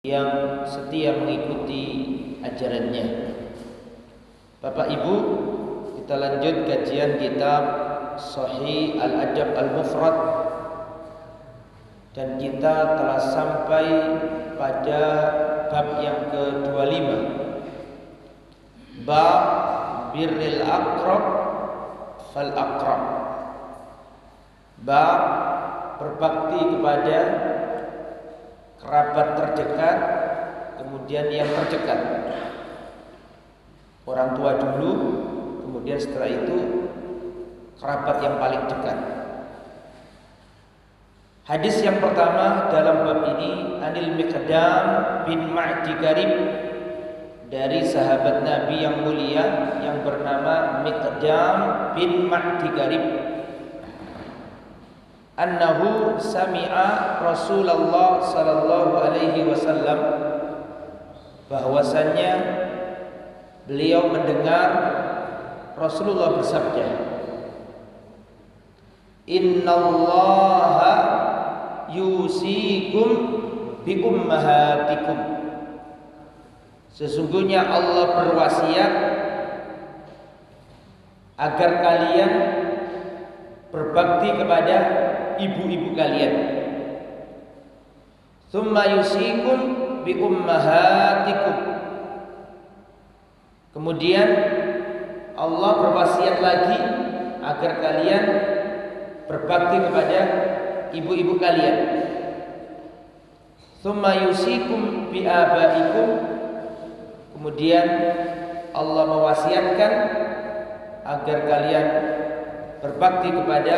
yang setia mengikuti ajarannya. Bapak Ibu, kita lanjut kajian kitab Sahih Al-Adab Al-Mufrad, dan kita telah sampai pada bab yang ke-25, bab birril aqrab fal aqrab, bab berbakti kepada kerabat terdekat, kemudian yang terdekat, orang tua dulu, kemudian setelah itu kerabat yang paling dekat. Hadis yang pertama dalam bab ini Anil Miqdam bin Ma'di Karib, dari sahabat Nabi yang mulia yang bernama Miqdam bin Ma'di Karib, annahu sami'a Rasulullah sallallahu alaihi wasallam, bahwasannya beliau mendengar Rasulullah bersabda, innallaha yusikum bi ummahatikum, sesungguhnya Allah berwasiat agar kalian berbakti kepada ibu-ibu kalian. Tsumma yusikum bi ummahatikum, kemudian Allah berwasiat lagi agar kalian berbakti kepada ibu-ibu kalian. Tsumma yusikum bi abaikum, kemudian Allah mewasiatkan agar kalian berbakti kepada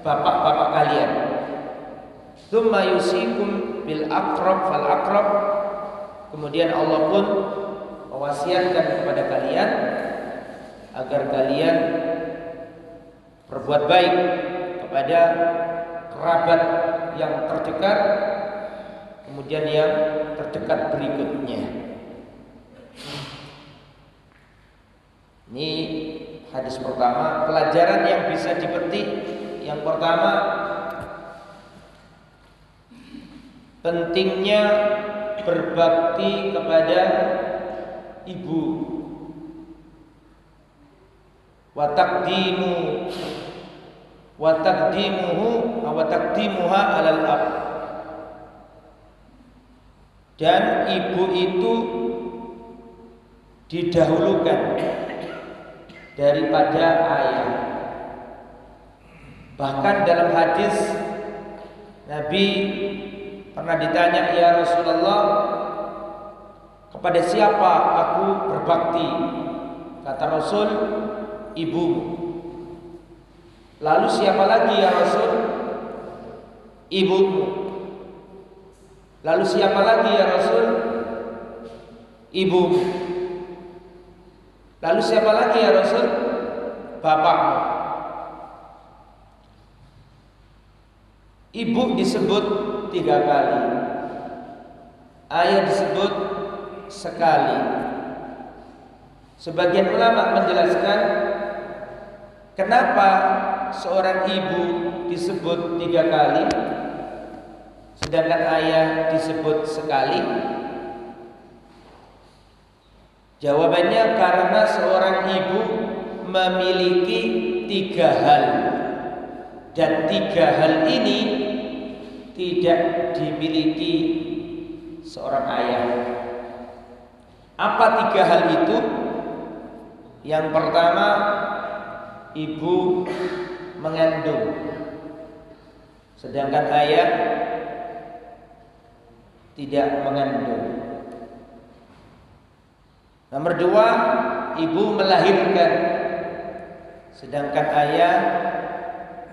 bapak-bapak kalian. Tsumma yusikum bil aqrab fal aqrab, kemudian Allah pun mewasiatkan kepada kalian agar kalian berbuat baik kepada kerabat yang terdekat, kemudian yang terdekat berikutnya. Ini hadis pertama. Pelajaran yang bisa dipetik, yang pertama, pentingnya berbakti kepada ibu. Wa taqdimuha alal ab, dan ibu itu didahulukan daripada ayah. Bahkan dalam hadis Nabi pernah ditanya, ya Rasulullah, kepada siapa aku berbakti? Kata Rasul, ibu. Lalu siapa lagi ya Rasul? Ibumu. Lalu siapa lagi ya Rasul? Ibumu. Lalu siapa lagi ya Rasul? Bapakmu. Ibu disebut 3 kali, ayah disebut sekali. Sebagian ulama menjelaskan kenapa seorang ibu disebut 3 kali sedangkan ayah disebut sekali. Jawabannya karena seorang ibu memiliki 3 hal, dan 3 hal ini tidak dimiliki seorang ayah. Apa 3 hal itu? Yang pertama, ibu mengandung, sedangkan ayah tidak mengandung. Nomor 2, ibu melahirkan, sedangkan ayah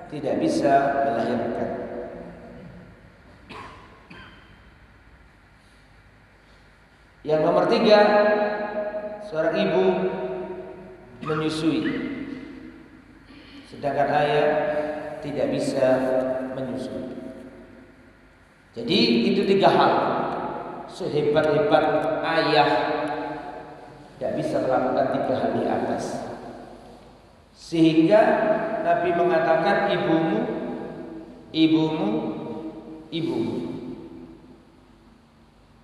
tidak bisa melahirkan. Yang nomor 3, seorang ibu menyusui, sedangkan ayah tidak bisa menyusui. Jadi itu 3 hal. Sehebat-hebat ayah tidak bisa melakukan 3 hal di atas. Sehingga Nabi mengatakan ibumu, ibumu, ibumu.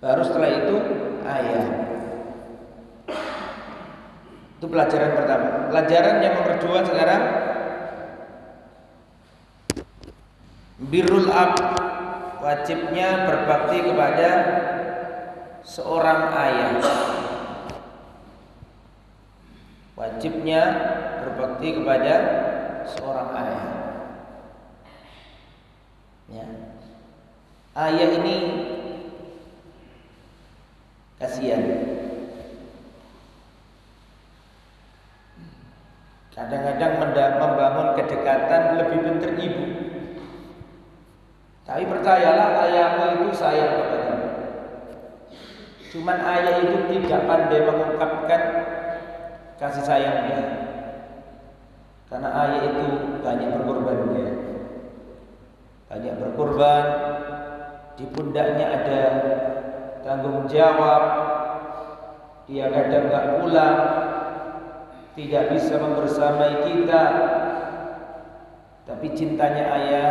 baru setelah itu ayah. Itu pelajaran pertama. Pelajaran yang nomor 2 sekarang, birrul ab, wajibnya berbakti kepada seorang ayah. Wajibnya berbakti kepada seorang ayah. Ya. Ayah ini kasihan. Kadang-kadang membangun kedekatan lebih pintar ibu. Tapi percayalah, ayahmu itu sayang kepadamu. Cuman ayah itu tidak pandai mengungkapkan kasih sayangnya. Karena ayah itu banyak berkorbannya. Banyak berkorban, di pundaknya ada tanggung jawab. Dia kadang nggak pulang, tidak bisa membersamai kita. Tapi cintanya ayah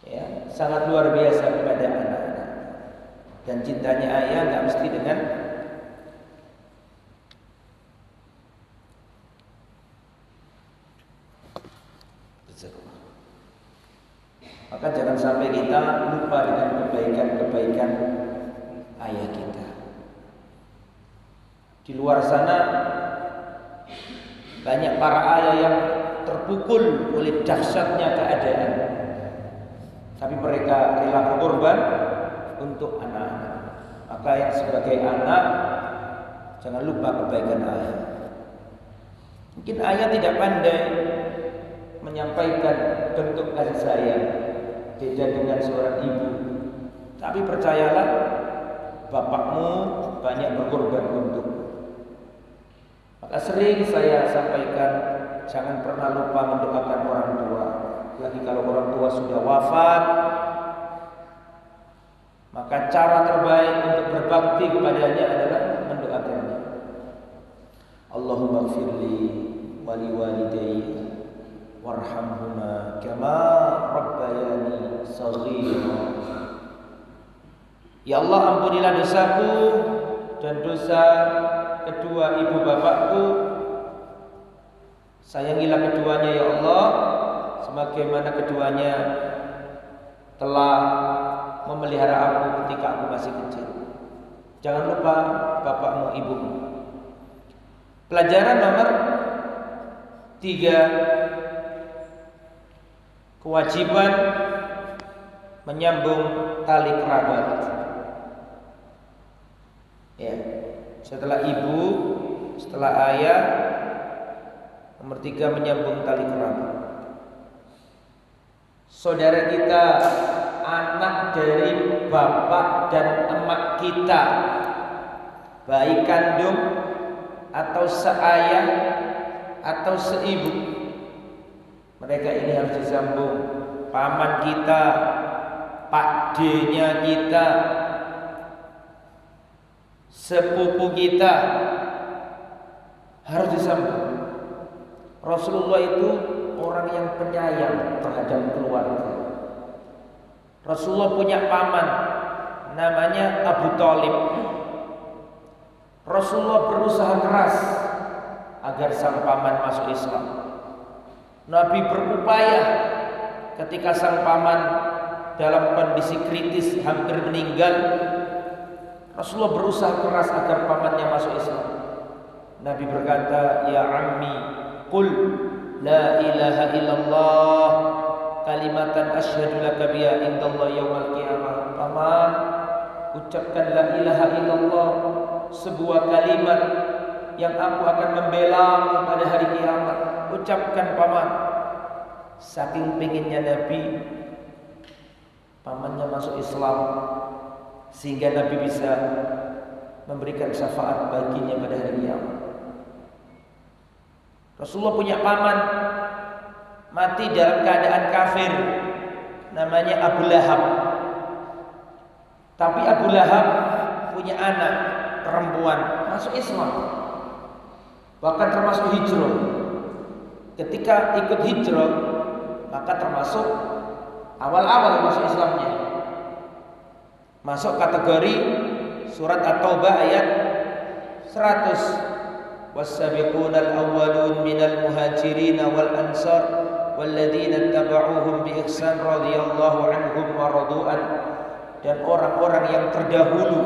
ya sangat luar biasa kepada anak-anak. Dan cintanya ayah nggak mesti dengan maka jangan sampai kita lupa dengan kebaikan-kebaikan ayah kita. Di luar sana banyak para ayah yang terpukul oleh dahsyatnya keadaan, tapi mereka rela berkorban untuk anak-anak. Maka yang sebagai anak, jangan lupa kebaikan ayah. Mungkin ayah tidak pandai menyampaikan bentuk kasih sayang, beda dengan seorang ibu. Tapi percayalah, bapakmu banyak berkorban untuk. Maka sering saya sampaikan, jangan pernah lupa mendoakan orang tua. Lagi kalau orang tua sudah wafat, maka cara terbaik untuk berbakti kepadanya adalah mendoakannya. Allahumma gfirli wali walidayya warhamhuma kama rabbayani shaghira. Ya Allah, ampunilah dosaku dan dosa kedua ibu bapakku. Sayangilah keduanya ya Allah, sebagaimana keduanya telah memelihara aku ketika aku masih kecil. Jangan lupa bapakmu, ibumu. Pelajaran nomor 3, kewajiban menyambung tali kerabat. Ya, setelah ibu, setelah ayah, nomor 3 menyambung tali kerabat. Saudara kita, anak dari bapak dan emak kita, baik kandung atau seayah atau seibu, mereka ini harus disambung. Paman kita, Pak D-nya kita, sepupu kita, harus disambung. Rasulullah itu orang yang penyayang terhadap keluarga. Rasulullah punya paman namanya Abu Thalib. Rasulullah berusaha keras agar sang paman masuk Islam. Nabi berupaya ketika sang paman dalam kondisi kritis hampir meninggal. Rasulullah berusaha keras agar pamannya masuk Islam. Nabi berkata, "Ya ammi, qul la ilaha illallah kalimatan asyhadu laka biha indallah yaumil qiyamah." Paman, ucapkan la ilaha illallah, sebuah kalimat yang aku akan membelamu pada hari kiamat. Ucapkan paman. Saking pengennya Nabi pamannya masuk Islam, sehingga Nabi bisa memberikan syafaat baginya pada hari kiamat. Rasulullah punya paman mati dalam keadaan kafir, namanya Abu Lahab. Tapi Abu Lahab punya anak perempuan masuk Islam, bahkan termasuk hijrah. Ketika ikut hijrah, maka termasuk awal-awal masuk Islamnya. masuk kategori surat At-Taubah ayat 100. Was-sabiqunal awwalun minal muhajirin wal ansar walladzina ittaba'uuhum bi ihsan radhiyallahu anhum wa radu'an. Dan orang-orang yang terdahulu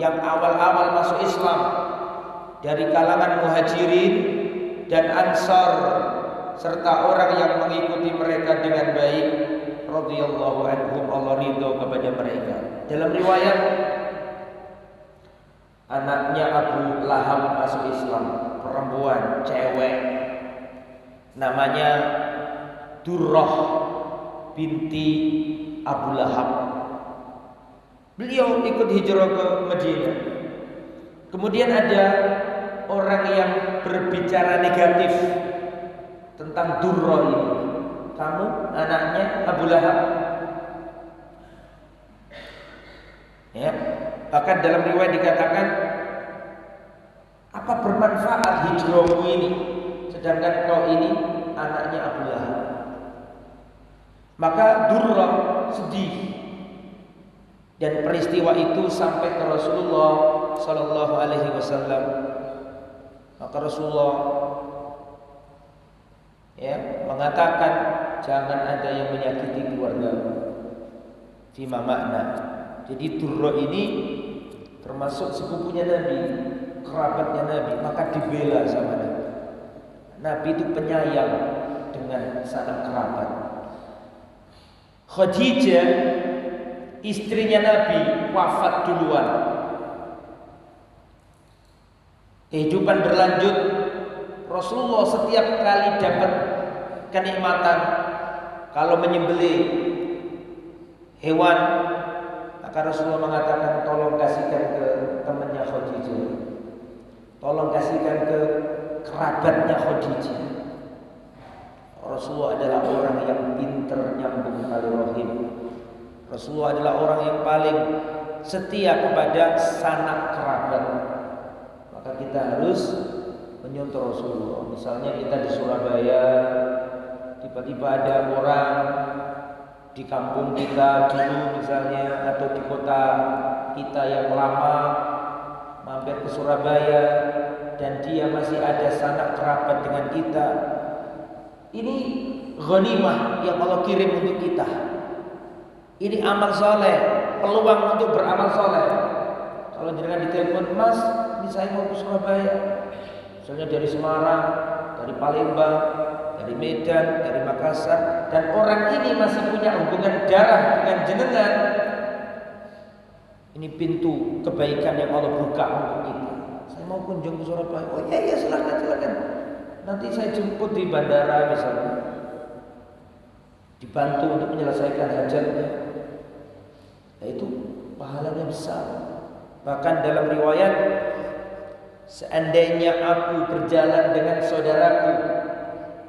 yang awal-awal masuk Islam dari kalangan muhajirin dan ansar serta orang yang mengikuti mereka dengan baik, radhiyallahu anhum, Allah ridho kepada mereka. Dalam riwayat, anaknya Abu Lahab masuk Islam, perempuan, cewek, namanya Durrah binti Abu Lahab. Beliau ikut hijrah ke Madinah. Kemudian ada orang yang berbicara negatif tentang Durrah ini. Kamu anaknya Abu Lahab. Ya, bahkan dalam riwayat dikatakan, apa bermanfaat hijrahmu ini, sedangkan kau ini anaknya Abu Lahab. Maka Durrah sedih. Dan peristiwa itu sampai ke Rasulullah Sallallahu Alaihi Wasallam. Maka Rasulullah mengatakan, jangan ada yang menyakiti keluarga. Fima makna. Jadi Durrah ini termasuk sepupunya Nabi, kerabatnya Nabi, maka dibela sama Nabi. Nabi itu penyayang dengan sanak kerabat. Khadijah, istrinya Nabi, wafat duluan. Kehidupan berlanjut. Rasulullah setiap kali dapat kenikmatan, kalau menyembelih hewan, maka Rasulullah mengatakan, tolong kasihkan ke temannya Khadijah, tolong kasihkan ke kerabatnya Khadijah. Rasulullah adalah orang yang pintar nyambung tali rahim. Rasulullah adalah orang yang paling setia kepada sanak kerabat. Maka kita harus menyontoh Rasulullah. Misalnya kita di Surabaya, tiba-tiba ada orang di kampung kita dulu misalnya, atau di kota kita yang lama mampir ke Surabaya, dan dia masih ada sanak kerabat dengan kita. Ini ghanimah yang Allah kirim untuk kita. Ini amal soleh, peluang untuk beramal soleh. Kalau jangan ditelepon, Mas, ini saya mau ke Surabaya, misalnya dari Semarang, dari Palembang, dari Medan, dari Makassar, dan orang ini masih punya hubungan darah dengan jenengan. Ini pintu kebaikan yang Allah buka untuk kita. Saya mau kunjung ke Surabaya. Oh iya, silakan. Nanti saya jemput di bandara misalnya, dibantu untuk menyelesaikan hajatnya. Nah, itu pahalanya besar. Bahkan dalam riwayat, seandainya aku berjalan dengan saudaraku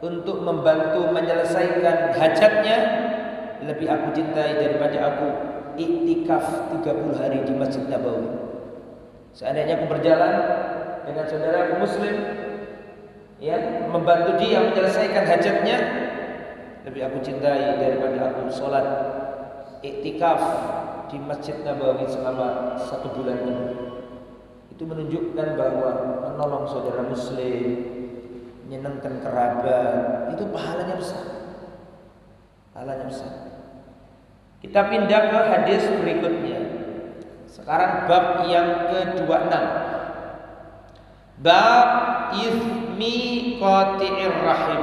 untuk membantu menyelesaikan hajatnya, lebih aku cintai daripada aku iktikaf 30 hari di Masjid Nabawi. Seandainya aku berjalan dengan saudaraku muslim, membantu dia menyelesaikan hajatnya, lebih aku cintai daripada aku sholat iktikaf di Masjid Nabawi selama 1 bulan penuh. Itu menunjukkan bahwa menolong saudara muslim, menyenangkan kerabat, itu pahalanya besar. Kita pindah ke hadis berikutnya. Sekarang bab yang ke-26. Bab ithmi qati'ir rahim.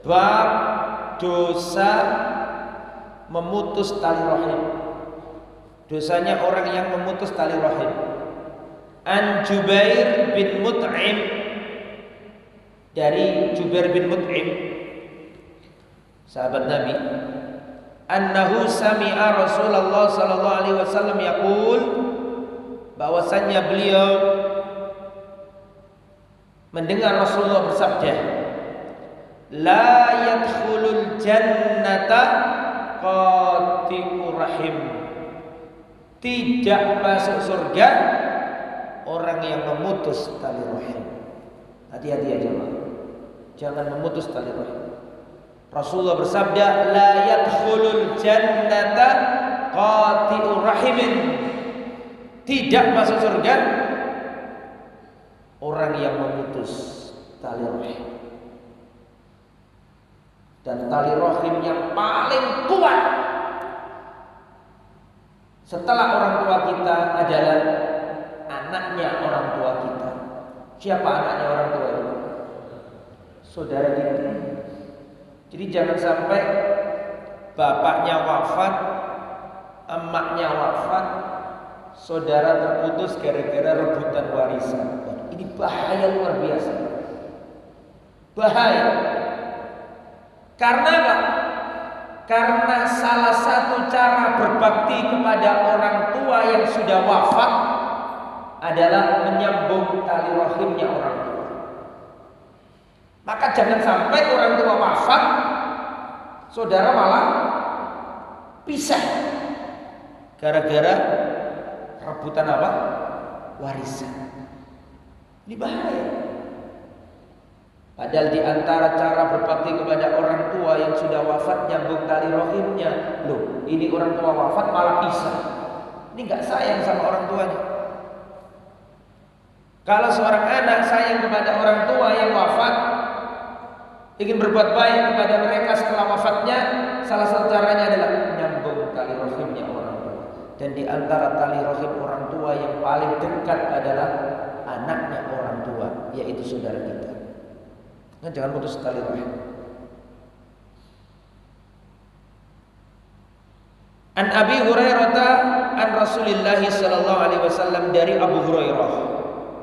Bab dosa memutus tali rahim. Dosanya orang yang memutus tali rahim. An Jubair bin Mut'im, dari Jubair bin Mut'im, sahabat Nabi, annahu sami'a Rasulullah sallallahu alaihi wasallam yaqul, bahwasannya beliau mendengar Rasulullah bersabda, la yadkhulul jannata qati'ur rahim, tidak masuk surga orang yang memutus tali rahim. Hati-hati ya jemaah, jangan memutus tali rahim. Rasulullah bersabda, la yadkhulul jannata qati'ur rahimin, tidak masuk surga orang yang memutus tali rahim. Dan tali rahim yang paling kuat setelah orang tua kita adalah anaknya orang tua kita. Siapa anaknya orang tua itu? Saudara kita. Jadi jangan sampai bapaknya wafat, emaknya wafat, saudara terputus gara-gara rebutan warisan. Ini bahaya luar biasa. Bahaya. Karena apa? Karena salah satu cara berbakti kepada orang tua yang sudah wafat adalah menyambung tali rahimnya orang tua. Maka jangan sampai orang tua wafat, saudara malah pisah gara-gara rebutan apa? Warisan. Ini bahaya. Padahal di antara cara berbakti kepada orang tua yang sudah wafat nyambung tali rahimnya. Loh, ini orang tua wafat malah pisah. Ini nggak sayang sama orang tuanya. Kalau seorang anak sayang kepada orang tua yang wafat, ingin berbuat baik kepada mereka setelah wafatnya, salah satu caranya adalah menyambung tali rahimnya orang tua. Dan di antara tali rahim orang tua yang paling dekat adalah anaknya orang tua, yaitu saudara kita. Nah, jangan putus tali rahim. An Abi Hurairah an Rasulillah sallallahu alaihi wasallam, dari Abu Hurairah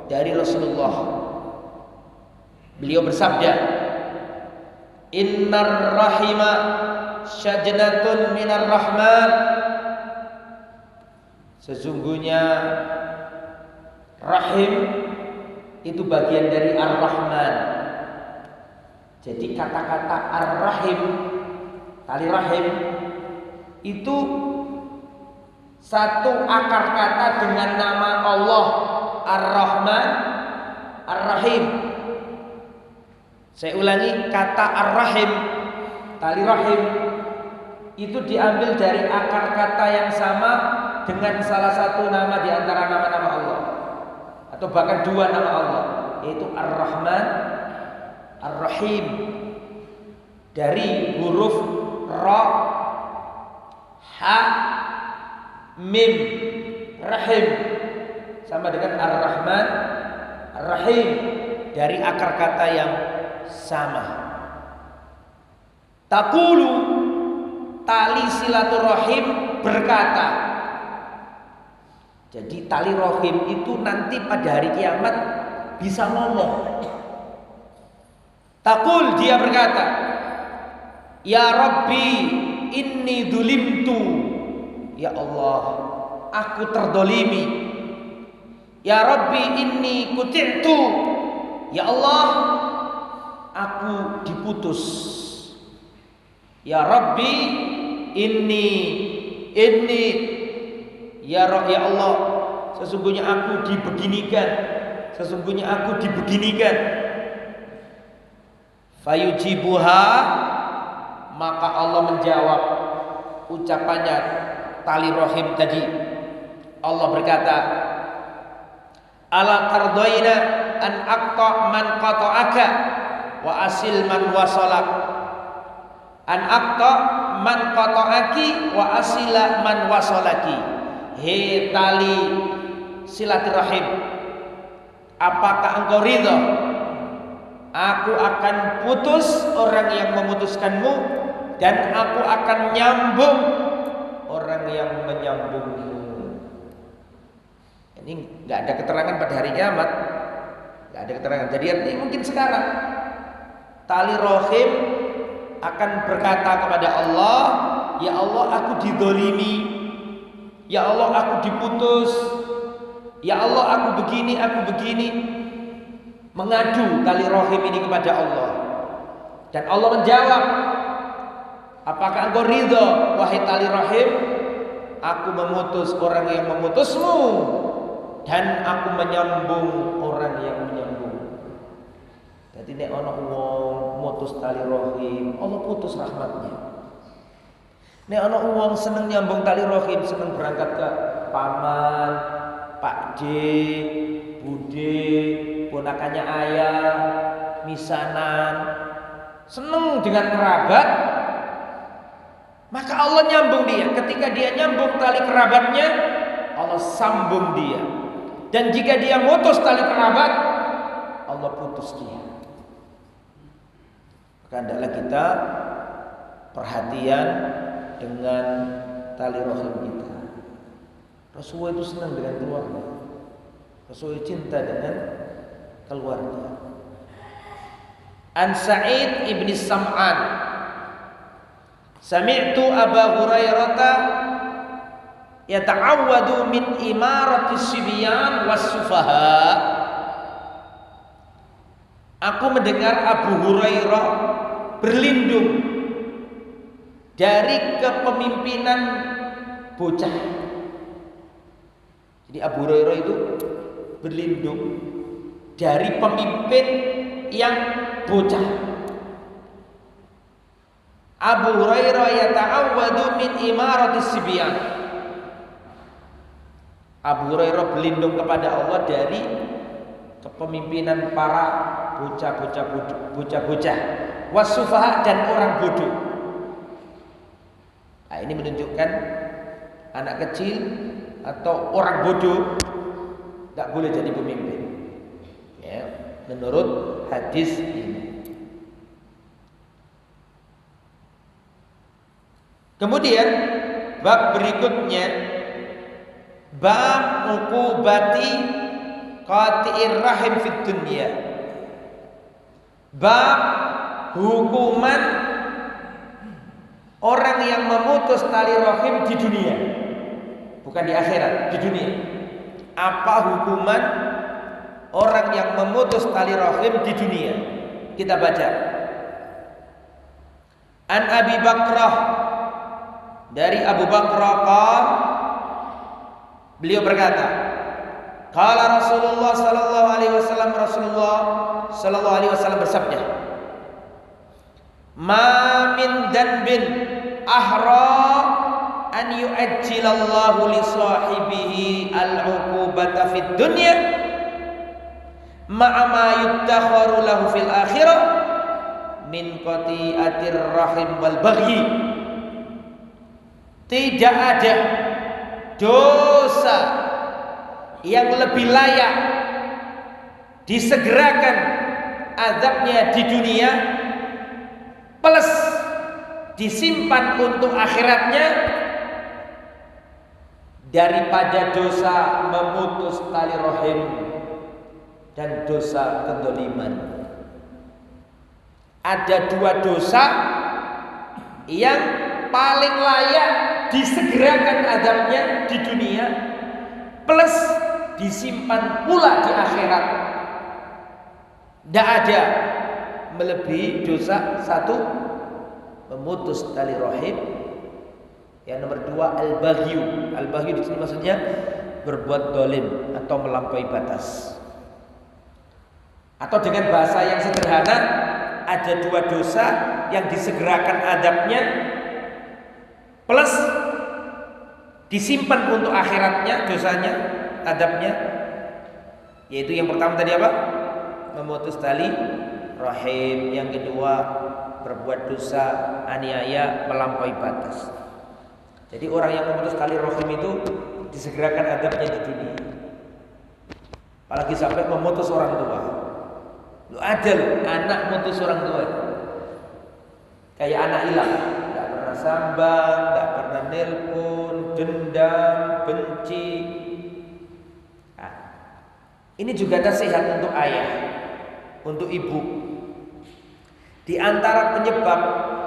dari Rasulullah, beliau bersabda, innar rahima syajnatun minar rahman, sesungguhnya rahim itu bagian dari ar-Rahman. Jadi kata-kata ar-Rahim, tali rahim, itu satu akar kata dengan nama Allah Ar-Rahman, Ar-Rahim. Saya ulangi, kata ar-Rahim, tali rahim, itu diambil dari akar kata yang sama dengan salah satu nama di antara nama-nama Allah, atau bahkan dua nama Allah, yaitu Ar-Rahman, Ar-Rahim. Dari huruf Ra, Ha, Mim, Rahim, sama dengan Ar-Rahman, Ar-Rahim, dari akar kata yang sama. Taqulu, tali silaturahim berkata. Jadi tali rahim itu nanti pada hari kiamat bisa ngomong. Taqul, dia berkata, ya Rabbi inni dulimtu, ya Allah aku terdolimi. Ya Rabbi inni kuti'tu, ya Allah aku diputus. Ya Rabbi inni ya Allah, sesungguhnya aku dibeginikan, sesungguhnya aku dibeginikan. Fayujibuha, maka Allah menjawab ucapannya tali rahim tadi. Allah berkata, ala tardaina an aqta man qata'aka wa asil man wasalak. An aqta man qata'aki wa asila man wasalaki. Hei tali silaturahim, apakah engkau ridha aku akan putus orang yang memutuskanmu, dan aku akan nyambung orang yang menyambungmu. Ini nggak ada keterangan pada hari kiamat, nggak ada keterangan. Jadi ini mungkin sekarang tali rahim akan berkata kepada Allah, ya Allah aku didolimi, ya Allah aku diputus, ya Allah aku begini, mengadu tali rahim ini kepada Allah. Dan Allah menjawab, apakah engkau ridha wahai tali rahim, aku memutus orang yang memutusmu, dan aku menyambung orang yang menyambung. Jadi nek ana wong mutus tali rahim, Allah putus rahmatnya. Nek ana wong seneng nyambung tali rahim, seneng berangkat ke paman, Pak D, Bude, ponakannya ayah, misanan, seneng dengan kerabat, maka Allah nyambung dia. Ketika dia nyambung tali kerabatnya, Allah sambung dia. Dan jika dia mutus tali kerabat, Allah putus dia. Maka hendaklah kita perhatian dengan tali rahim kita. Rasulullah itu senang dengan keluarga. Rasulullah cinta dengan keluarga. An Sa'id ibn Sam'an, sami'tu Aba Hurairah yata'awwadu min imarati sibyan was sufaha. Aku mendengar Abu Hurairah berlindung dari kepemimpinan bocah. Jadi Abu Hurairah itu berlindung dari pemimpin yang bocah. Abu Hurairah yata'awwadu min imarati sibyan. Abu Hurairah berlindung kepada Allah dari kepemimpinan para bocah-bocah, wasufaha dan orang bodoh. Nah, ini menunjukkan anak kecil atau orang bodoh tidak boleh jadi pemimpin. Ya, menurut hadis ini. Kemudian bab berikutnya, bab uqubati qati'ir rahim fid dunya. Bab hukuman orang yang memutus tali rahim di dunia, bukan di akhirat, di dunia. Apa hukuman orang yang memutus tali rahim di dunia? Kita baca. An Abi Bakrah, dari Abu Bakrah qala, beliau berkata, qala Rasulullah sallallahu alaihi wasallam, Rasulullah sallallahu alaihi wasallam bersabda, ma min danbin ahra an yu'ajjilallahu li sahibihi al-uqubata fid dunya ma'a ma yudakharu lahu fil akhirah min qati'atir rahim wal baghi. Tidak ada dosa yang lebih layak disegerakan azabnya di dunia plus disimpan untuk akhiratnya daripada dosa memutus tali rahim dan dosa kezaliman. Ada dua dosa yang paling layak disegerakan azabnya di dunia plus disimpan pula di akhirat. Tidak ada melebihi dosa satu, memutus tali rahim. Yang nomor dua, al-baghyu. Al-baghyu di sini maksudnya berbuat dolim atau melampaui batas. Atau dengan bahasa yang sederhana, ada dua dosa yang disegerakan azabnya plus disimpan untuk akhiratnya dosanya, azabnya. Yaitu yang pertama tadi apa? Memutus tali rahim. Yang kedua, berbuat dosa aniaya, melampaui batas. Jadi orang yang memutus tali rahim itu disegerakan azabnya di dunia. Apalagi sampai memutus orang tua. Lu ada loh anak mutus orang tua. Kayak anak hilang, enggak pernah sambang, enggak pernah nelpon, dendam, benci. Nah, ini juga nasihat untuk ayah, untuk ibu. Di antara penyebab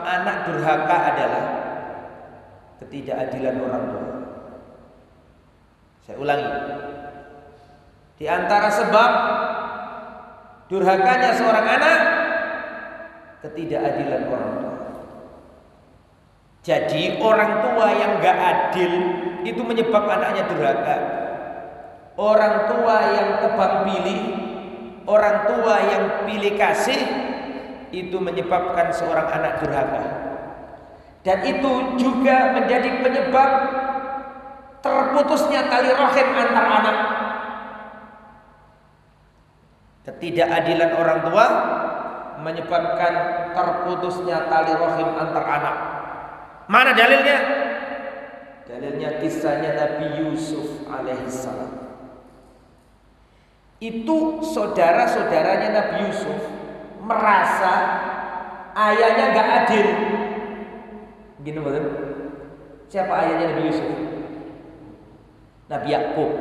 anak durhaka adalah ketidakadilan orang tua. Saya ulangi. Di antara sebab durhakanya seorang anak, ketidakadilan orang tua. Jadi orang tua yang gak adil itu menyebab anaknya durhaka. Orang tua yang tebang pilih, orang tua yang pilih kasih, itu menyebabkan seorang anak durhaka. Dan itu juga menjadi penyebab terputusnya tali rahim antar anak. Ketidakadilan orang tua menyebabkan terputusnya tali rahim antar anak. Mana dalilnya? Dalilnya kisahnya Nabi Yusuf alaihissalam. Itu saudara-saudaranya Nabi Yusuf merasa ayahnya gak adil. Gini betul? Siapa ayahnya Nabi Yusuf? Nabi Yakub.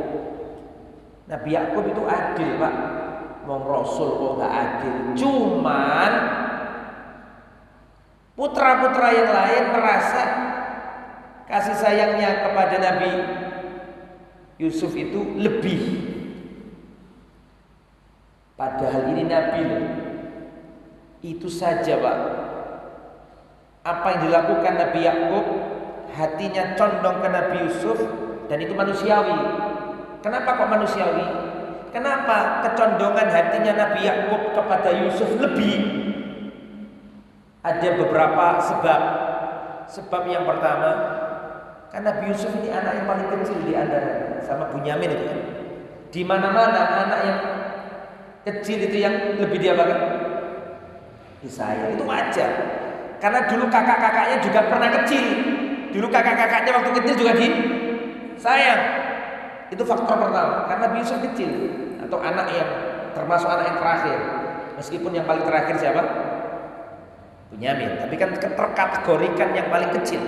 Nabi Yakub itu adil, Pak. Wong Rasul kok gak adil. Cuman putra-putra yang lain merasa kasih sayangnya kepada Nabi Yusuf itu lebih. Padahal ini Nabi loh. Itu saja, Pak. Apa yang dilakukan Nabi Yakub, hatinya condong ke Nabi Yusuf, dan itu manusiawi. Kenapa kok manusiawi? Kenapa kecondongan hatinya Nabi Yakub kepada Yusuf lebih? Ada beberapa sebab. Sebab yang pertama, kan Nabi Yusuf ini anak yang paling kecil di antara sama Bunyamin itu kan. Di mana-mana anak yang kecil itu yang lebih diapakan? Disayang. Itu wajar. Karena dulu kakak-kakaknya juga pernah kecil. Dulu kakak-kakaknya waktu kecil juga disayang. Itu faktor pertama. Karena Nabi Yusuf kecil atau anak yang termasuk anak yang terakhir. Meskipun yang paling terakhir siapa? Bunyamin. Tapi kan terkategorikan yang paling kecil.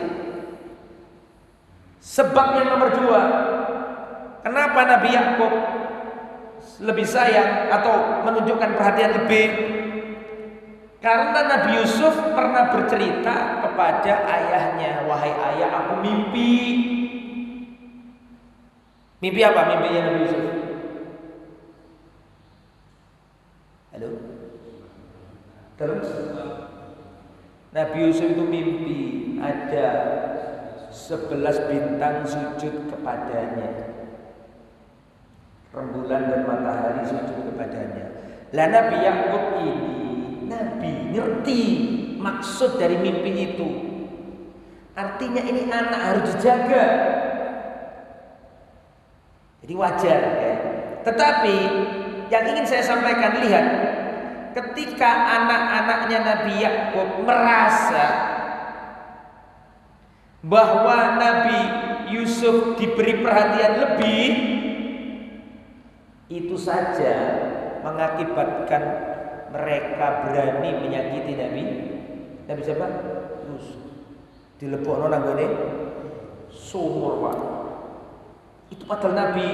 Sebab yang nomor dua, kenapa Nabi Yakub lebih sayang atau menunjukkan perhatian lebih? Karena Nabi Yusuf pernah bercerita kepada ayahnya, wahai ayah, aku mimpi. Mimpi apa mimpinya Nabi Yusuf? Halo? Terus? Nabi Yusuf itu mimpi ada 11 bintang sujud kepadanya. Rembulan dan matahari sujud kepadanya. Lah Nabi Yakub ini Nabi ngerti maksud dari mimpi itu. Artinya ini anak harus dijaga. Jadi wajar ya. Tetapi yang ingin saya sampaikan, lihat, ketika anak-anaknya Nabi Yakub merasa bahwa Nabi Yusuf diberi perhatian lebih, itu saja mengakibatkan mereka berani menyakiti Nabi siapa? Yusuf. Dilebokno nang gone sumur, Pak. Itu padahal Nabi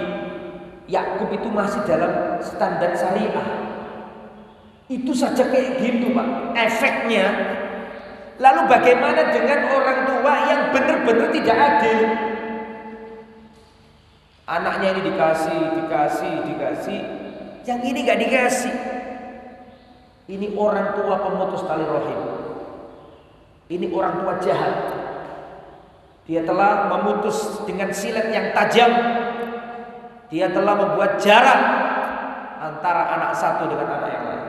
Yakub itu masih dalam standar syariah. Itu saja kayak gitu, Pak. Efeknya. Lalu bagaimana dengan orang tua yang benar-benar tidak adil? Anaknya ini dikasih, yang ini gak dikasih. Ini orang tua pemutus tali rahim. Ini orang tua jahat. Dia telah memutus dengan silet yang tajam. Dia telah membuat jarak antara anak satu dengan anak yang lain.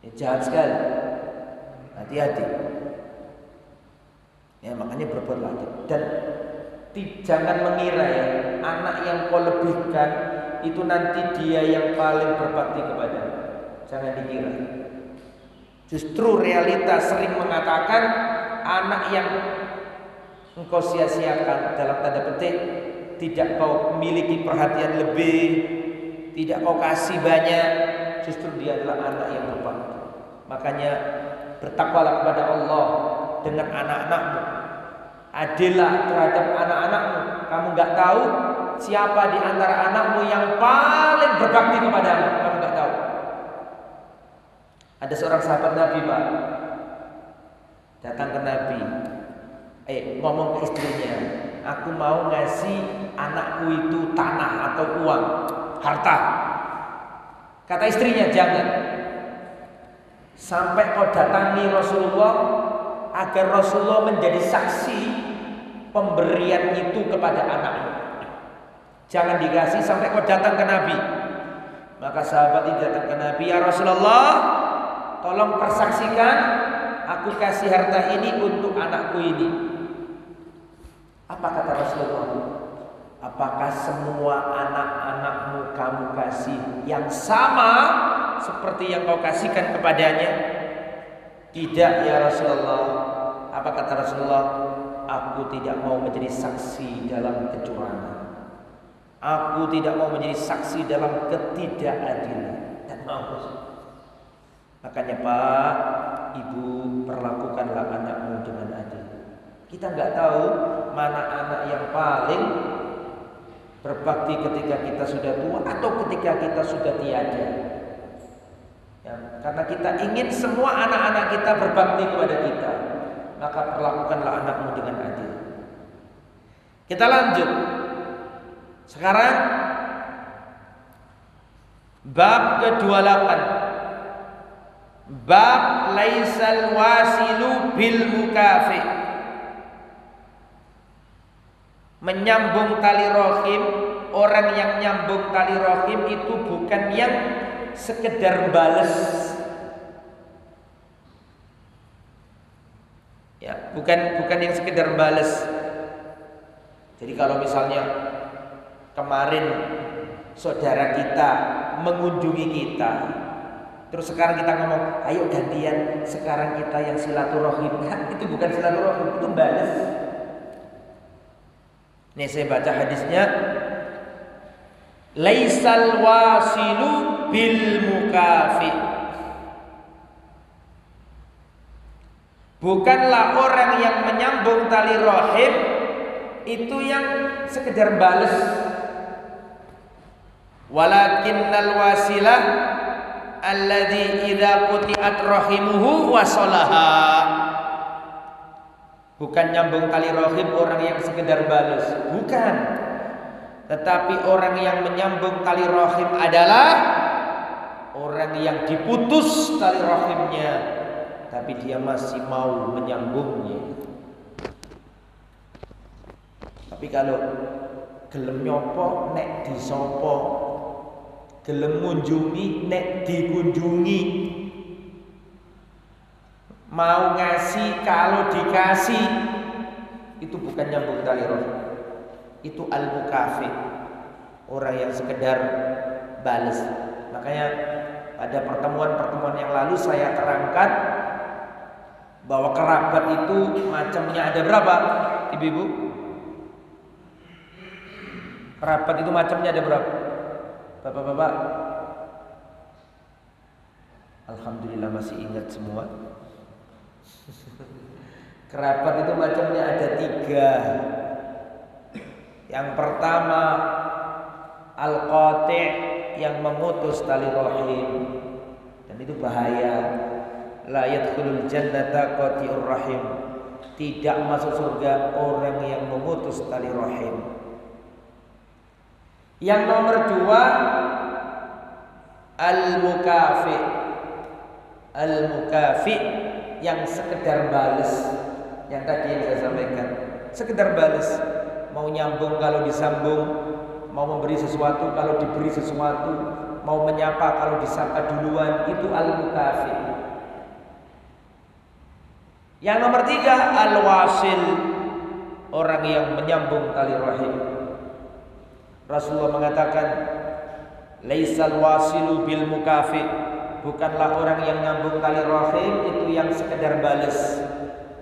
Ini jahat sekali. Hati-hati. Ya, makanya berbuat lagi. Dan jangan mengira ya, anak yang kau lebihkan itu nanti dia yang paling berbakti kepada. Jangan dikira. Justru realitas sering mengatakan anak yang engkau sia-siakan dalam tanda petik, tidak kau miliki perhatian lebih, tidak kau kasih banyak, justru dia adalah anak yang berbakti. Makanya bertakwalah kepada Allah dengan anak-anakmu. Adillah terhadap anak-anakmu. Kamu gak tahu siapa di antara anakmu yang paling berbakti kepadamu. Kamu gak tahu. Ada seorang sahabat Nabi, Pak, datang ke Nabi, ngomong ke istrinya, aku mau ngasih anakku itu tanah atau uang, harta. Kata istrinya, jangan. Sampai kau datangi Rasulullah, agar Rasulullah menjadi saksi pemberian itu kepada anakmu. Jangan dikasih sampai kau datang ke Nabi. Maka sahabat ini datang ke Nabi, ya Rasulullah, tolong persaksikan aku kasih harta ini untuk anakku ini. Apa kata Rasulullah? Apakah semua anak-anakmu kamu kasih yang sama seperti yang kau kasihkan kepadanya? Tidak ya Rasulullah. Apa kata Rasulullah? Aku tidak mau menjadi saksi dalam kecurangan. Aku tidak mau menjadi saksi dalam ketidakadilan. Dan mau. Makanya Pak, Ibu, perlakukanlah anakmu dengan adil. Kita nggak tahu mana anak yang paling berbakti ketika kita sudah tua atau ketika kita sudah tiada. Ya, karena kita ingin semua anak-anak kita berbakti kepada kita, maka perlakukanlah anakmu dengan adil. Kita lanjut. Sekarang bab ke-28. Bab laisal wasilu bil mukafi. Menyambung tali rahim, orang yang nyambung tali rahim itu bukan yang sekedar bales. Ya, bukan yang sekedar bales. Jadi kalau misalnya kemarin saudara kita mengunjungi kita, terus sekarang kita ngomong, ayo gantian, sekarang kita yang silaturahim. Itu bukan silaturahim, itu balas. Nih saya baca hadisnya. Laisal wasilu bil mukafi. Bukanlah orang yang menyambung tali rahim itu yang sekedar balas. Walakinnal wasilah alladzi idza quti'at rahimuhu wasalaha. Bukan nyambung tali rahim orang yang sekedar balas, bukan. Tetapi orang yang menyambung tali rahim adalah orang yang diputus tali rahimnya, tapi dia masih mau menyambungnya. Tapi kalau gelem nyopo nek disopo, gelem ngunjungi nek dikunjungi, mau ngasih kalau dikasih, itu bukan nyambung tali rahim. Itu al-mukafi, orang yang sekedar balas. Makanya pada pertemuan-pertemuan yang lalu saya terangkan bahwa kerabat itu macamnya ada berapa, ibu-ibu? Kerabat itu macamnya ada berapa? Bapak-bapak? Alhamdulillah masih ingat semua. Kerabat itu macamnya ada 3. Yang pertama al-qati', yang memutus tali rahim, dan itu bahaya. La yadkhulul jannata qati'ur rahim. Tidak masuk surga orang yang memutus tali rahim. Yang nomor 2 al-mukafi. Al-mukafi yang sekedar balas. Yang tadi yang saya sampaikan, sekedar balas. Mau nyambung kalau disambung, mau memberi sesuatu kalau diberi sesuatu, mau menyapa kalau disapa duluan, itu al-mukafi. Yang nomor 3 al-wasil, orang yang menyambung tali rahim. Rasulullah mengatakan, laisal wasilu bil mukafi. Bukanlah orang yang nyambung tali rahim itu yang sekedar balas.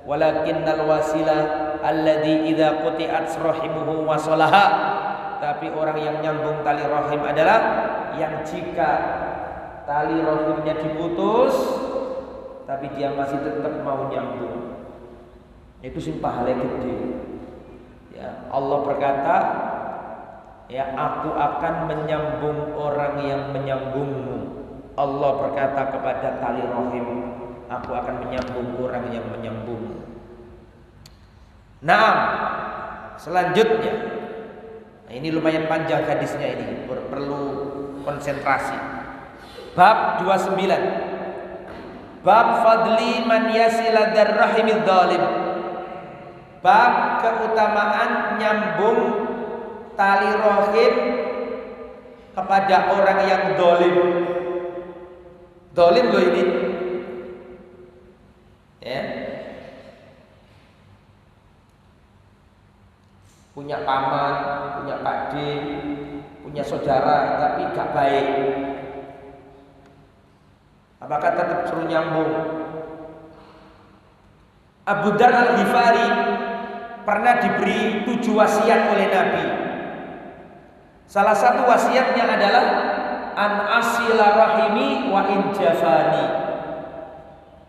Walakinnal wasila alladzi idza quti'at rahimuhu wasalaha. Tapi orang yang nyambung tali rahim adalah yang jika tali rahimnya diputus tapi dia masih tetap mau nyambung. Itu sing pahala gede. Ya, Allah berkata, ya, aku akan menyambung orang yang menyambungmu. Allah berkata kepada tali rahim, aku akan menyambung orang yang menyambung. Nah, selanjutnya, nah ini lumayan panjang hadisnya ini, perlu konsentrasi. Bab 29. Bab fadli man yasila darrahimid dhalim. Bab keutamaan nyambung tali rahim kepada orang yang dhalim. Dhalim loh ini. Ya. punya paman, punya pakde, punya saudara, tapi gak baik. Apakah tetap suruh nyambung? Abu Dzar Al-Ghifari pernah diberi 7 wasiat oleh Nabi. Salah satu wasiatnya adalah an asila rahimi wa in jafani.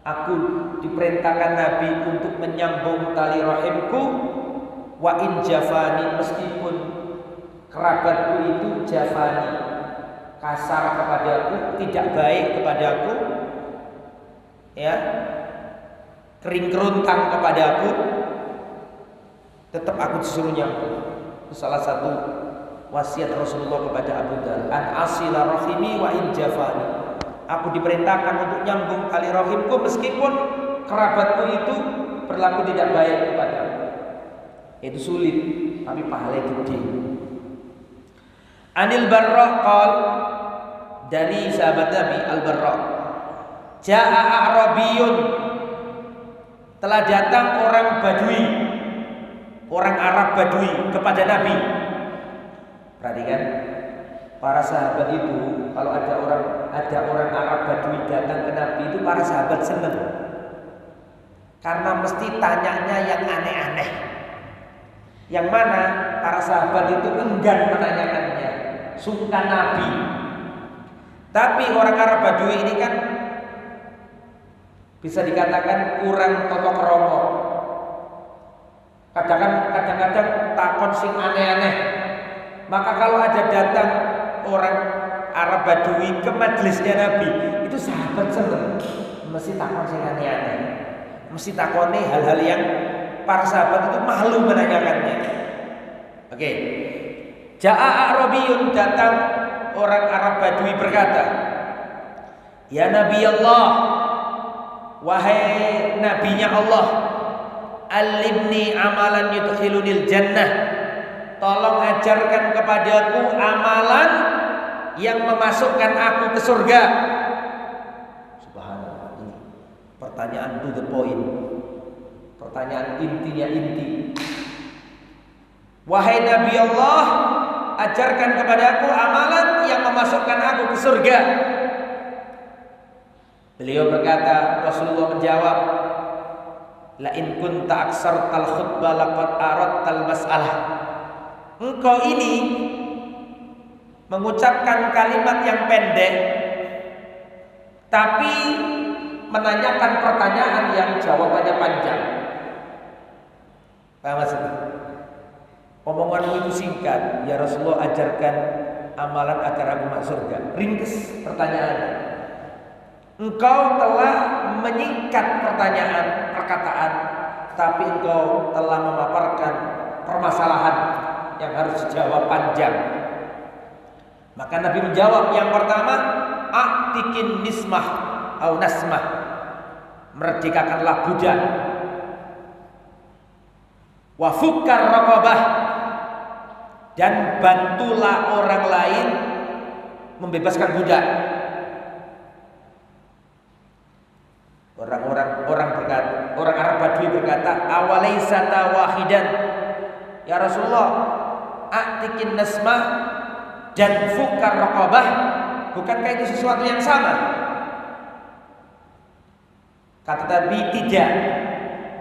Aku diperintahkan Nabi untuk menyambung tali rahimku wa in jafani, meskipun kerabatku itu jafani, kasar kepadaku, tidak baik kepadaku, ya, kering keruntang kepadaku, tetap aku disuruh nyambung. Itu salah satu wasiat Rasulullah kepada Abu Dzar, an asila rahimi wa in jafani. Aku diperintahkan untuk nyambung tali rahimku meskipun kerabatku itu berlaku tidak baik kepadaku. Itu sulit, tapi pahala gede. Anil Barra qol, dari sahabat Nabi Al-Barra, ja'a a'rabiyun, telah datang orang Badui, orang Arab Badui kepada Nabi. Perhatikan, para sahabat itu kalau ada orang Arab Badui datang ke Nabi itu para sahabat senang, karena mesti tanyanya yang aneh-aneh, yang mana para sahabat itu enggan menanyakannya, sungkan Nabi. Tapi orang Arab Badui ini kan bisa dikatakan kurang toto kromo. Kadang-kadang takon sing aneh-aneh. Maka kalau ada datang orang Arab Badui ke majelisnya Nabi, itu sahabat seneng, mesti takon sing aneh-aneh, mesti takoni hal-hal yang para sahabat itu malu menanyakannya. Oke. Ja'a a'rabiyun, datang orang Arab Badui berkata, ya Nabi Allah, wahai nabinya Allah, alimni amalan yudkhilunil jannah, tolong ajarkan kepadaku amalan yang memasukkan aku ke surga. Subhanallah, ini pertanyaan to the point, pertanyaan intinya inti. Wahai Nabi Allah, ajarkan kepadaku amalan yang memasukkan aku ke surga. Beliau berkata, Rasulullah menjawab, la in kunta aksartal khutbah laqad aradtal mas'alah. Engkau ini mengucapkan kalimat yang pendek, tapi menanyakan pertanyaan yang jawabannya panjang. Paham maksudnya? Omonganmu itu singkat, ya Rasulullah ajarkan amalan agar aku masuk surga. Ringkes pertanyaannya. Engkau telah menyingkat pertanyaan, perkataan, tapi engkau telah memaparkan permasalahan yang harus dijawab panjang. Maka Nabi menjawab, yang pertama, a'tikin nismah au nasmah, merdekakanlah budak. Wa fukkar raqabah, dan bantulah orang lain membebaskan budak. Orang Arab Badui berkata, awalaisata wahidan, ya Rasulullah, a'tikin nasmah dan fukkar raqabah, bukankah itu sesuatu yang sama? Kata Nabi, tidak.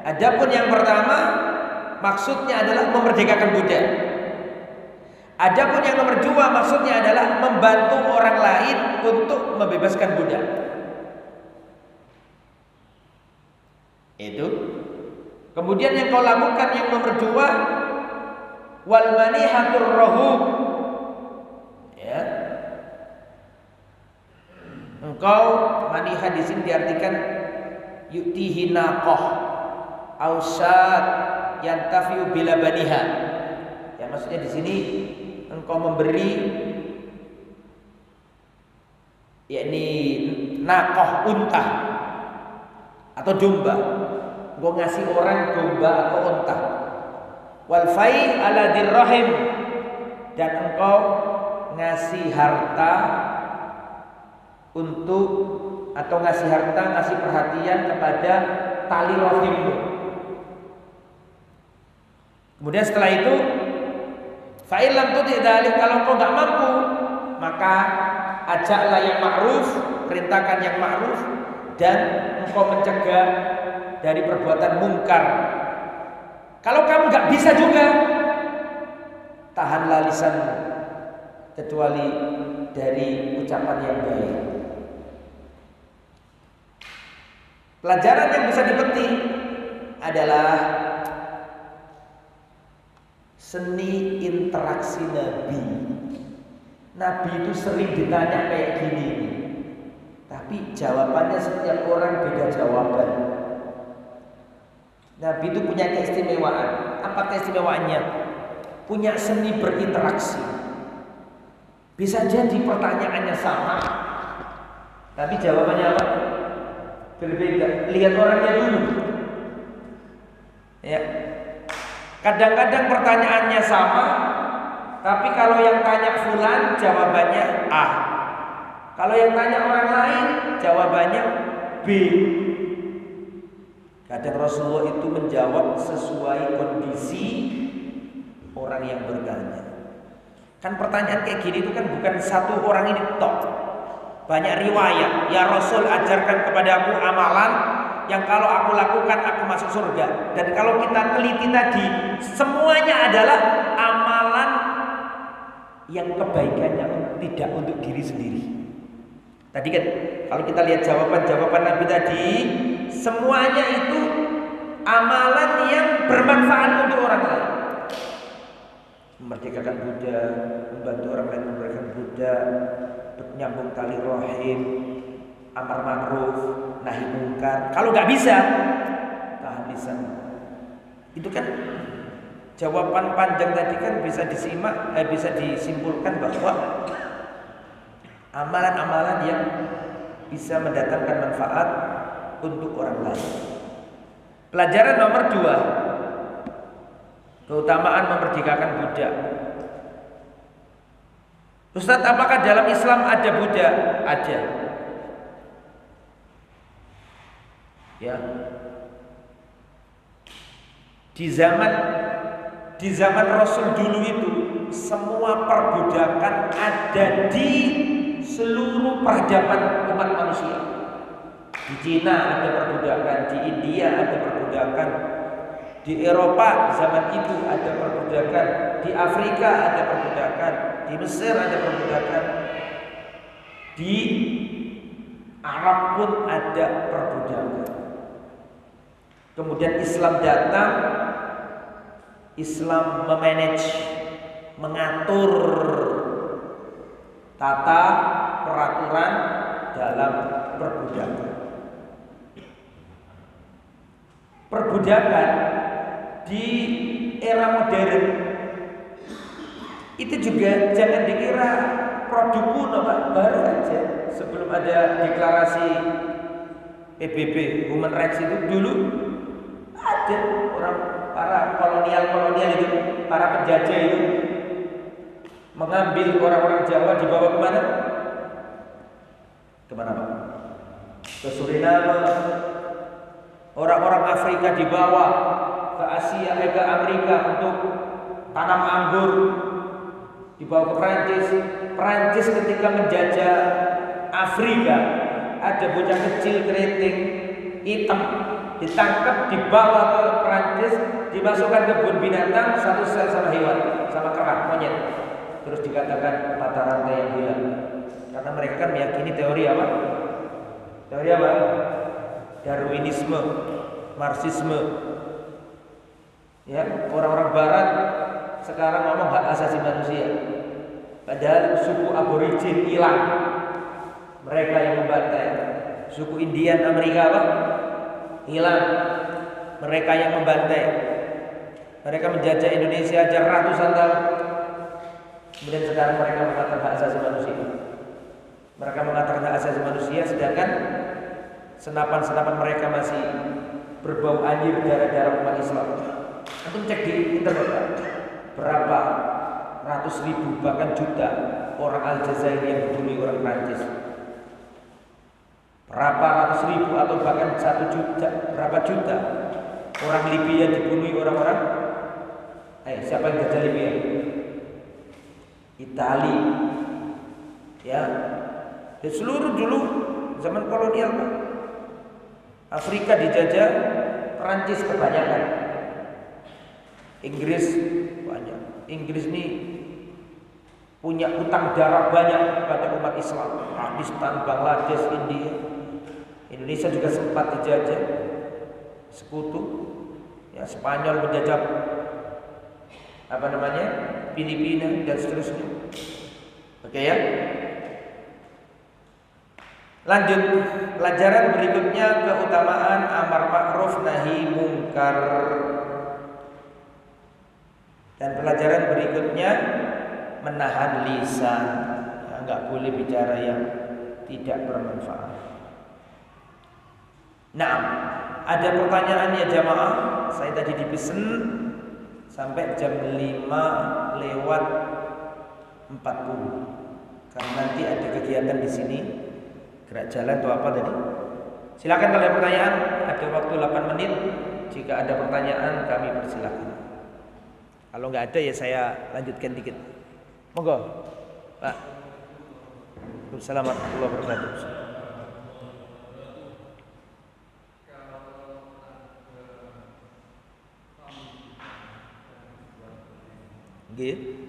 Adapun yang pertama maksudnya adalah memerdekakan budak. Adapun yang nomor 2 maksudnya adalah membantu orang lain untuk membebaskan budak. Itu. Kemudian yang kau lakukan yang nomor 2, wal manihatur rahub. Ya. Engkau manihah di sini diartikan yutihi naqah ausat yantafiu bila baniha. Ya, maksudnya di sini engkau memberi, yakni naqah, unta atau domba. Engkau ngasih orang domba atau unta. Wal fai ala dirrahim, dan engkau ngasih harta untuk, atau ngasih harta, ngasih perhatian kepada tali rahimmu. Kemudian setelah itu Fa'ilam tuti dzalik, kalau kau nggak mampu, maka ajaklah yang ma'ruf, perintahkan yang ma'ruf, dan engkau mencegah dari perbuatan mungkar. Kalau kamu nggak bisa juga, tahanlah lisanmu kecuali dari ucapan yang baik. Pelajaran yang bisa dipetik adalah seni interaksi Nabi. Nabi itu sering ditanya kayak gini, tapi jawabannya setiap orang beda jawaban. Nabi itu punya keistimewaan. Apa keistimewaannya? Punya seni berinteraksi. Bisa jadi pertanyaannya sama, tapi jawabannya apa? Berbeda. Lihat orangnya dulu. Ya. Kadang-kadang pertanyaannya sama, tapi kalau yang tanya fulan jawabannya A. Kalau yang tanya orang lain jawabannya B. Kadang Rasulullah itu menjawab sesuai kondisi orang yang bertanya. Kan pertanyaan kayak gini itu kan bukan satu orang ini tok. Banyak riwayat, ya Rasul ajarkan kepadaku amalan yang kalau aku lakukan aku masuk surga. Dan kalau kita teliti tadi, semuanya adalah amalan yang kebaikannya tidak untuk diri sendiri. Tadi kan kalau kita lihat jawaban-jawaban Nabi tadi, semuanya itu amalan yang bermanfaat untuk orang lain. Memerdekakan budak, membantu orang lain memerdekakan budak, menyambung tali rahim, amar ma'ruf, nahi mungkar. Kalau nggak bisa, tahan lisan. Itu kan jawaban panjang tadi kan bisa disimak, bisa disimpulkan bahwa amalan-amalan yang bisa mendatangkan manfaat untuk orang lain. Pelajaran nomor 2, keutamaan memerdekakan budak. Ustaz, apakah dalam Islam ada budak? Ada. Ya. Di zaman Rasul dulu itu semua perbudakan ada di seluruh peradaban umat manusia. Di Cina ada perbudakan, di India ada perbudakan, di Eropa zaman itu ada perbudakan, di Afrika ada perbudakan, di Mesir ada perbudakan, di Arab pun ada perbudakan. Kemudian Islam datang, Islam memanage, mengatur tata peraturan dalam perbudakan. Perbudakan di era modern itu juga jangan dikira produk kuno, Pak. Baru aja sebelum ada deklarasi PBB Human Rights itu dulu ada orang, para kolonial itu, para penjajah itu mengambil orang-orang Jawa, dibawa kemana? Kemana, Pak? Ke Suriname. Orang-orang Afrika dibawa ke Asia, ke Amerika untuk tanam anggur, dibawa ke Perancis. Perancis ketika menjajah Afrika, ada bocah kecil keriting hitam ditangkap, dibawa ke Perancis, dimasukkan ke kebun binatang, satu sel sama hewan, sama kera, monyet. Terus dikatakan mata rantai yang hilang. Karena mereka kan meyakini teori apa? Teori apa? Darwinisme, Marxisme. Ya, orang-orang Barat sekarang ngomong hak asasi manusia. Padahal suku aborigin hilang, mereka yang membantai. Suku Indian Amerika apa? Hilang, mereka yang membantai. Mereka menjajah Indonesia aja ratusan tahun. Kemudian sekarang mereka mengatakan hak asasi manusia. Mereka mengatakan hak asasi manusia, sedangkan senapan-senapan mereka masih berbau anjir darah-darah umat Islam. Antum cek di internet, berapa ratus ribu bahkan juta orang Aljazair yang dibunuh orang Prancis. Berapa ratus ribu atau bahkan 1 juta, berapa juta orang Libya dibunuh orang-orang. Siapa yang jajah Libya? Itali, ya, di seluruh dulu zaman kolonial, Afrika dijajah, Perancis kebanyakan, Inggris banyak. Inggris ini punya utang darah banyak kepada umat Islam. Pakistan, Bangladesh, India, Indonesia juga sempat dijajah, sekutu. Ya, Spanyol menjajah Filipina dan seterusnya. Oke ya. Lanjut, pelajaran berikutnya keutamaan amar ma'ruf nahi mungkar. Dan pelajaran berikutnya menahan lisan. Enggak boleh bicara yang tidak bermanfaat. Nah, ada pertanyaan ya jamaah. Saya tadi dipesan sampai jam 5 lewat 40. Karena nanti ada kegiatan di sini, gerak jalan atau apa tadi. Silakan kalau ada pertanyaan, ada waktu 8 menit. Jika ada pertanyaan kami persilakan. Kalau nggak ada ya saya lanjutkan dikit. Monggo, Pak. Assalamualaikum warahmatullahi wabarakatuh. Gitu.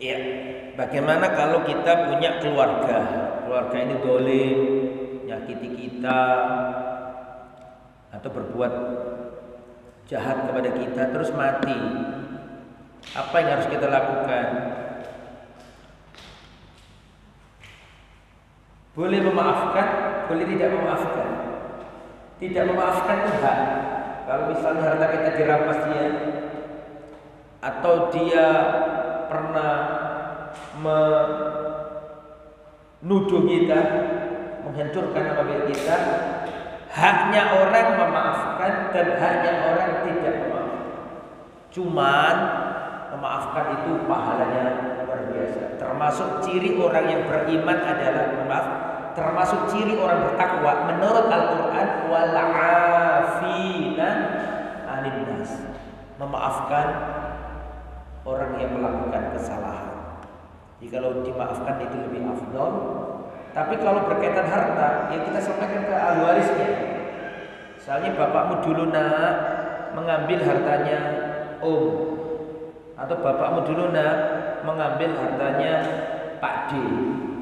Ya, bagaimana kalau kita punya keluarga? Keluarga ini dolim, nyakiti kita, atau berbuat jahat kepada kita terus mati. Apa yang harus kita lakukan? Boleh memaafkan, boleh tidak memaafkan. Tidak memaafkan itu hak. Kalau misalnya harta kita dirampas dia, atau dia pernah menuduh kita, menghancurkan nama baik kita, haknya orang memaafkan dan haknya orang tidak memaafkan. Cuman memaafkan itu pahalanya luar biasa. Termasuk ciri orang yang beriman adalah maaf. Termasuk ciri orang bertakwa menurut Al-Quran, wal 'afina 'anil nas, memaafkan orang yang melakukan kesalahan. Jadi kalau dimaafkan itu lebih afdol. Tapi kalau berkaitan harta, ya kita sampaikan ke ahli warisnya. Misalnya bapakmu dulu nak mengambil hartanya om, atau bapakmu dulu nak mengambil hartanya Pak D.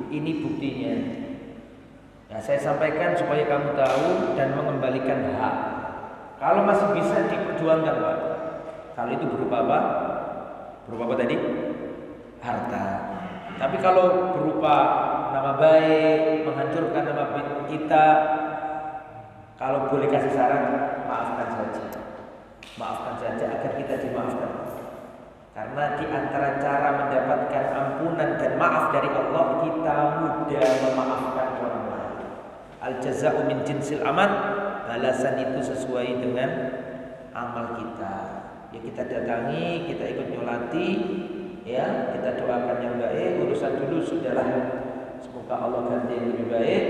Ini buktinya. Nah, saya sampaikan supaya kamu tahu dan mengembalikan hak. Kalau masih bisa diperjuangkan, Pak. Kalau itu berupa apa? Berupa apa tadi? Harta. Tapi kalau berupa nama baik, menghancurkan nama baik kita, kalau boleh kasih saran, maafkan saja. Maafkan saja agar kita dimaafkan. Karena di antara cara mendapatkan ampunan dan maaf dari Allah, kita mudah memaafkan orang lain. Al-jaza'u min jinsil amal, balasan itu sesuai dengan amal kita. Ya kita datangi, kita ikut nyolati, ya kita doakan yang baik, urusan dulu sudahlah. Semoga Allah ganti yang lebih baik.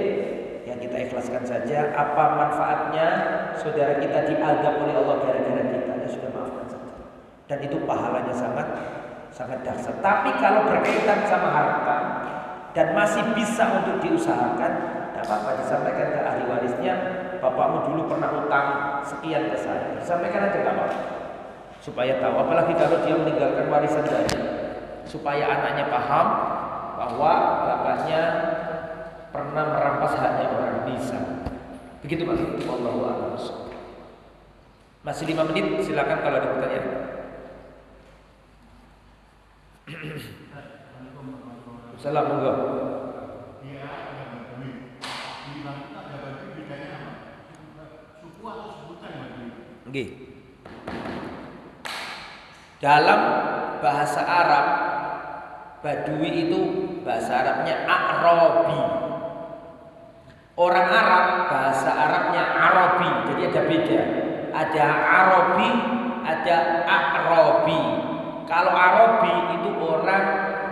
Ya kita ikhlaskan saja. Apa manfaatnya saudara kita diadab oleh Allah gara-gara kita? Ya sudah, maafkan saja. Dan itu pahalanya sangat dahsyat. Tapi kalau berkaitan sama harta dan masih bisa untuk diusahakan, tidak apa-apa, disampaikan ke ahli warisnya. Bapakmu dulu pernah utang sekian ke saya, disampaikan aja nggak apa-apa, supaya tahu. Apalagi kalau dia meninggalkan warisan tadi, supaya anaknya paham bahwa bapaknya pernah merampas haknya orang, bisa. Begitu Mas. Wallahu a'lam. Masih 5 menit, silakan kalau ada pertanyaan. Assalamualaikum. Oke. Dalam bahasa Arab, Badui itu bahasa Arabnya A'rabi. Orang Arab bahasa Arabnya Arabi, jadi ada beda. Ada Arabi, ada A'rabi. Kalau Arabi itu orang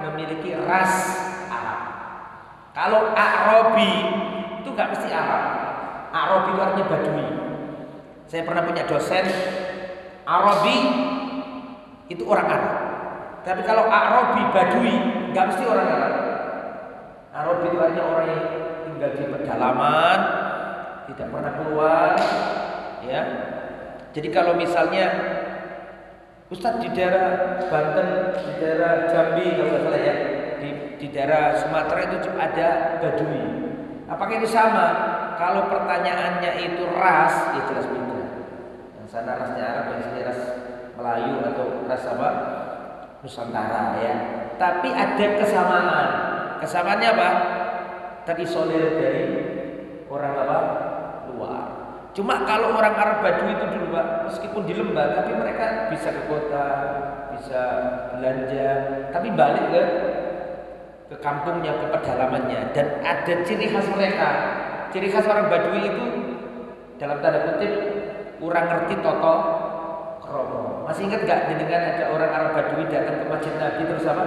memiliki ras Arab. Kalau A'rabi itu nggak mesti Arab. Arabi itu artinya Badui. Saya pernah punya dosen Arabi itu orang Arab. Tapi kalau Arabi Badui nggak mesti orang Arab. Arabi itu artinya orang yang tinggal di pedalaman, tidak pernah keluar, ya. Jadi kalau misalnya Ustadz di daerah Banten, di daerah Jambi kalau nggak salah ya, di daerah Sumatera itu ada Badui. Apakah itu sama? Kalau pertanyaannya itu ras, ya jelas beda. Yang sana rasnya Arab, yang sini ras Melayu atau ras apa? Nusantara ya. Tapi ada kesamaan. Kesamaannya apa? Terisolir dari orang apa? Luar. Cuma kalau orang Arab Badui itu dulu Pak, meskipun di lembah, tapi mereka bisa ke kota, bisa belanja, tapi balik ke kampungnya, ke pedalamannya, dan ada ciri khas mereka. Ciri khas orang Badui itu dalam tanda kutip kurang ngerti toto kromo. Masih ingat nggak dengan ada orang Arab Badui datang ke masjid Nabi terus apa?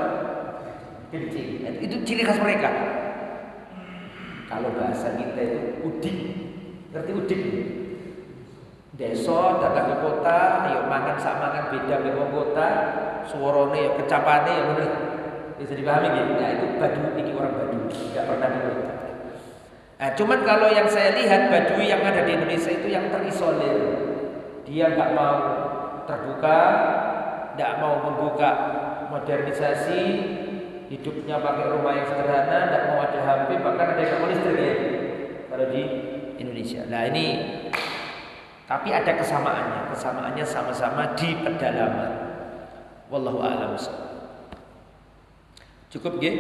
Kencing. Itu ciri khas mereka. Kalau bahasa kita itu udik, ngerti udik? Desa datang ke kota, ayo mangan sak mangan beda dengan kota, suarane ya kecapane ya bener. Bisa dipahami gitu. Nah itu Badui, ini orang Badui, nggak pernah di kota. Nah, cuman kalau yang saya lihat Badui yang ada di Indonesia itu yang terisolir. Dia nggak mau terbuka, nggak mau membuka modernisasi, hidupnya pakai rumah yang sederhana, nggak mau ada HP, bahkan ada yang listrik ya. Kalau di Indonesia. Nah ini, tapi ada kesamaannya sama-sama di pedalaman. Wallahu a'lam. Cukup nggih?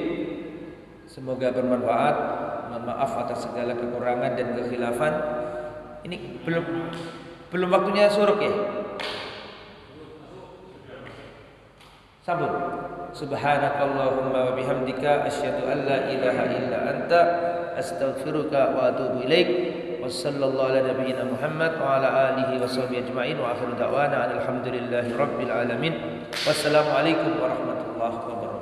Semoga bermanfaat. Mohon maaf atas segala kekurangan dan kekhilafan. Ini belum waktunya suruk ya? Sambut. Subhanakallahumma wa bihamdika asyhadu an la ilaha illa anta astaghfiruka wa atubu ilaik. Wassallallahu ala nabiyyina Muhammad wa ala alihi wa sahbihi ajma'in wa akhiru da'wana alhamdulillahi rabbil alamin. Wassalamualaikum warahmatullahi wabarakatuh.